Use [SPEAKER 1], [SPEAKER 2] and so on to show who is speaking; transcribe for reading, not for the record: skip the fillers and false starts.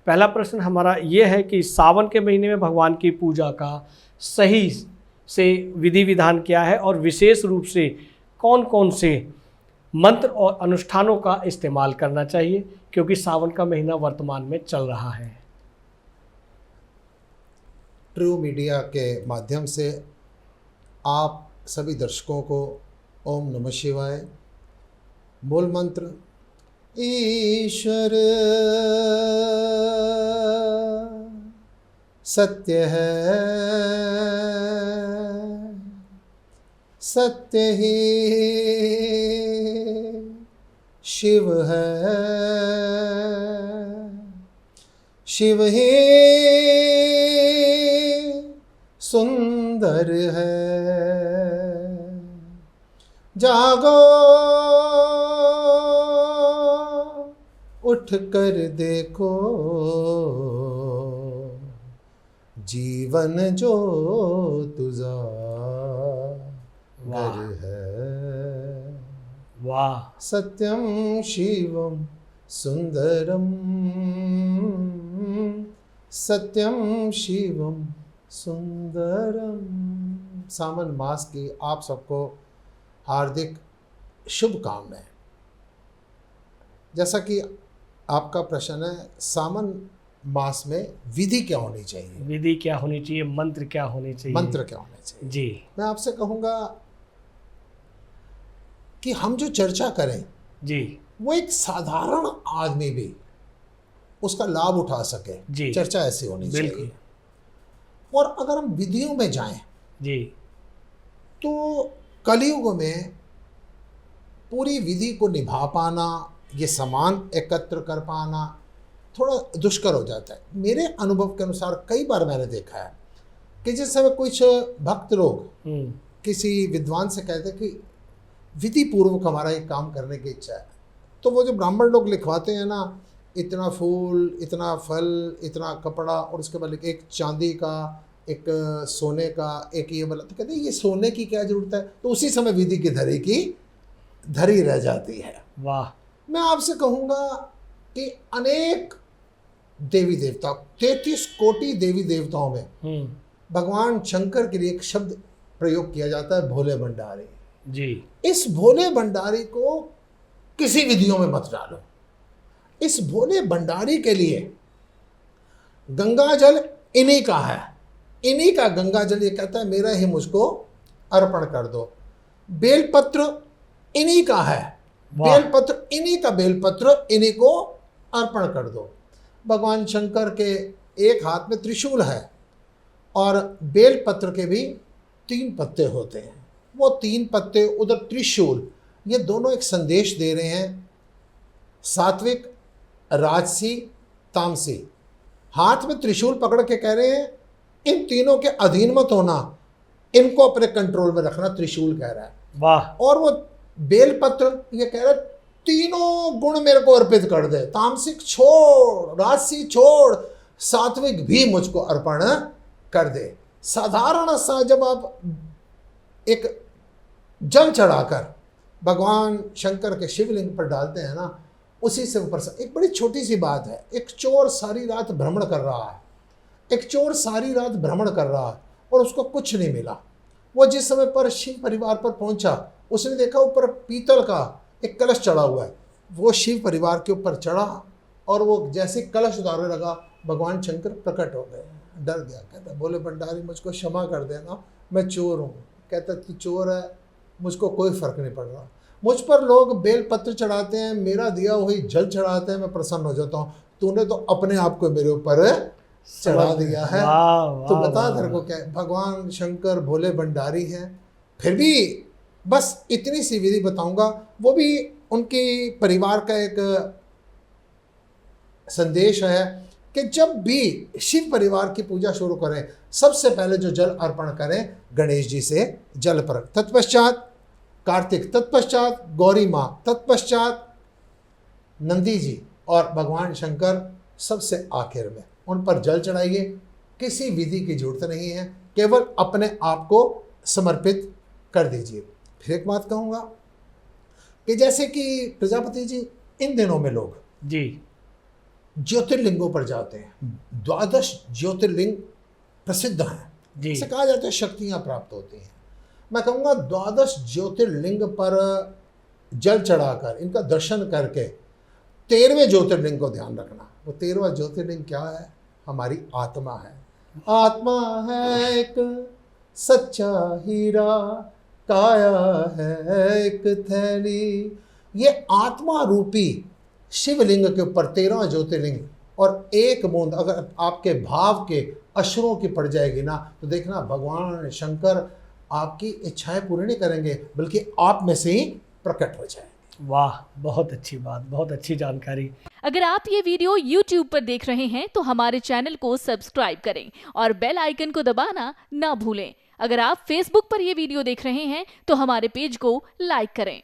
[SPEAKER 1] पहला प्रश्न हमारा ये है कि सावन के महीने में भगवान की पूजा का सही से विधि विधान क्या है और विशेष रूप से कौन कौन से मंत्र और अनुष्ठानों का इस्तेमाल करना चाहिए, क्योंकि सावन का महीना वर्तमान में चल रहा है।
[SPEAKER 2] ट्रू मीडिया के माध्यम से आप सभी दर्शकों को ओम नमः शिवाय। मूल मंत्र ईश्वर सत्य है, सत्य ही शिव है, शिव ही सुंदर है। जागो उठ कर देखो, जीवन जो तुझा घर है।
[SPEAKER 1] वाह।
[SPEAKER 2] सत्यम शिवम सुंदरम, सत्यम शिवम सुंदरम। सावन मास की आप सबको हार्दिक शुभकामनाएं। जैसा कि आपका प्रश्न है, सावन मास में विधि क्या होनी चाहिए,
[SPEAKER 1] विधि क्या होनी चाहिए, मंत्र क्या होने चाहिए,
[SPEAKER 2] मंत्र क्या होने चाहिए
[SPEAKER 1] जी।
[SPEAKER 2] मैं आपसे कहूँगा कि हम जो चर्चा करें
[SPEAKER 1] जी
[SPEAKER 2] वो एक साधारण आदमी भी उसका लाभ उठा सके
[SPEAKER 1] जी,
[SPEAKER 2] चर्चा ऐसी होनी
[SPEAKER 1] बिल्कुल
[SPEAKER 2] चाहिए। और अगर हम विधियों में जाएं
[SPEAKER 1] जी,
[SPEAKER 2] तो कलयुग में पूरी विधि को निभा पाना, ये सामान एकत्र कर पाना थोड़ा दुष्कर हो जाता है। मेरे अनुभव के अनुसार कई बार मैंने देखा है कि जिस समय कुछ भक्त लोग किसी विद्वान से कहते हैं कि विधि पूर्वक हमारा एक काम करने की इच्छा है, तो वो जो ब्राह्मण लोग लिखवाते हैं ना, इतना फूल, इतना फल, इतना कपड़ा और उसके बाद एक चांदी का, एक सोने का, एक ये वाला, तो कहते हैं ये सोने की क्या जरूरत है। तो उसी समय विधि की धरी रह जाती है।
[SPEAKER 1] वाह।
[SPEAKER 2] मैं आपसे कहूँगा कि अनेक देवी देवता, 33 कोटि देवी देवताओं में भगवान शंकर के लिए एक शब्द प्रयोग किया जाता है, भोले भंडारी
[SPEAKER 1] जी।
[SPEAKER 2] इस भोले भंडारी को किसी विधियों में मत डालो। इस भोले भंडारी के लिए गंगा जल इन्हीं का है, इन्हीं का गंगा जल ये कहता है मेरा ही मुझको अर्पण कर दो। बेलपत्र इन्हीं का है, बेलपत्र इन्हीं का, बेलपत्र इन्हीं को अर्पण कर दो। भगवान शंकर के एक हाथ में त्रिशूल है और बेलपत्र के भी 3 पत्ते होते हैं। वो 3 पत्ते, उधर त्रिशूल, ये दोनों एक संदेश दे रहे हैं, सात्विक, राजसी, तामसी। हाथ में त्रिशूल पकड़ के कह रहे हैं इन तीनों के अधीन मत होना, इनको अपने कंट्रोल में रखना, त्रिशूल कह रहा है।
[SPEAKER 1] वाह।
[SPEAKER 2] और वो बेलपत्र ये कह रहा है तीनों गुण मेरे को अर्पित कर दे, तामसिक छोड़, राजसी छोड़, सात्विक भी मुझको अर्पण कर दे। साधारण सा जब आप एक जल चढ़ाकर भगवान शंकर के शिवलिंग पर डालते हैं ना, उसी से ऊपर से एक बड़ी छोटी सी बात है। एक चोर सारी रात भ्रमण कर रहा है, एक चोर सारी रात भ्रमण कर रहा है और उसको कुछ नहीं मिला। वो जिस समय पर शिव परिवार पर पहुंचा, उसने देखा ऊपर पीतल का एक कलश चढ़ा हुआ है। वो शिव परिवार के ऊपर चढ़ा और वो जैसे कलश उतारने लगा, भगवान शंकर प्रकट हो गए। डर गया, कहता बोले भंडारी मुझको क्षमा कर देना, मैं चोर हूँ। कहता तू चोर है, मुझको कोई फर्क नहीं पड़ रहा, मुझ पर लोग बेलपत्र चढ़ाते हैं, मेरा दिया वही जल चढ़ाते हैं, मैं प्रसन्न हो जाता हूँ। तूने तो अपने आप को मेरे ऊपर चढ़ा दिया है। तो बता तेरे को क्या है। भगवान शंकर भोले भंडारी हैं। फिर भी बस इतनी सी विधि बताऊंगा, वो भी उनकी परिवार का एक संदेश है कि जब भी शिव परिवार की पूजा शुरू करें, सबसे पहले जो जल अर्पण करें गणेश जी से जल पर, तत्पश्चात कार्तिक, तत्पश्चात गौरी माँ, तत्पश्चात नंदी जी और भगवान शंकर सबसे आखिर में, उन पर जल चढ़ाइए। किसी विधि की जरूरत नहीं है, केवल अपने आप को समर्पित कर दीजिए। फिर एक बात कहूँगा कि जैसे कि प्रजापति जी इन दिनों में लोग
[SPEAKER 1] जी
[SPEAKER 2] ज्योतिर्लिंगों पर जाते हैं। 12 ज्योतिर्लिंग प्रसिद्ध हैं,
[SPEAKER 1] जी।
[SPEAKER 2] इसे कहा जाता है शक्तियाँ प्राप्त होती हैं। मैं कहूँगा 12 ज्योतिर्लिंग पर जल चढ़ाकर इनका दर्शन करके 13वें ज्योतिर्लिंग को ध्यान रखना। वो 13वां ज्योतिर्लिंग क्या है? हमारी आत्मा है। आत्मा है एक सच्चा हीरा, काया है एक थैली। ये आत्मा रूपी शिवलिंग के ऊपर 13वां ज्योतिर्लिंग, और एक बूंद अगर आपके भाव के अश्रुओं की पड़ जाएगी ना, तो देखना भगवान शंकर आपकी इच्छाएं पूरी नहीं करेंगे, बल्कि आप में से ही प्रकट हो जाएंगे।
[SPEAKER 1] वाह, बहुत अच्छी बात, बहुत अच्छी जानकारी।
[SPEAKER 3] अगर आप ये वीडियो YouTube पर देख रहे हैं तो हमारे चैनल को सब्सक्राइब करें और बेल आइकन को दबाना ना भूलें। अगर आप Facebook पर ये वीडियो देख रहे हैं तो हमारे पेज को लाइक करें।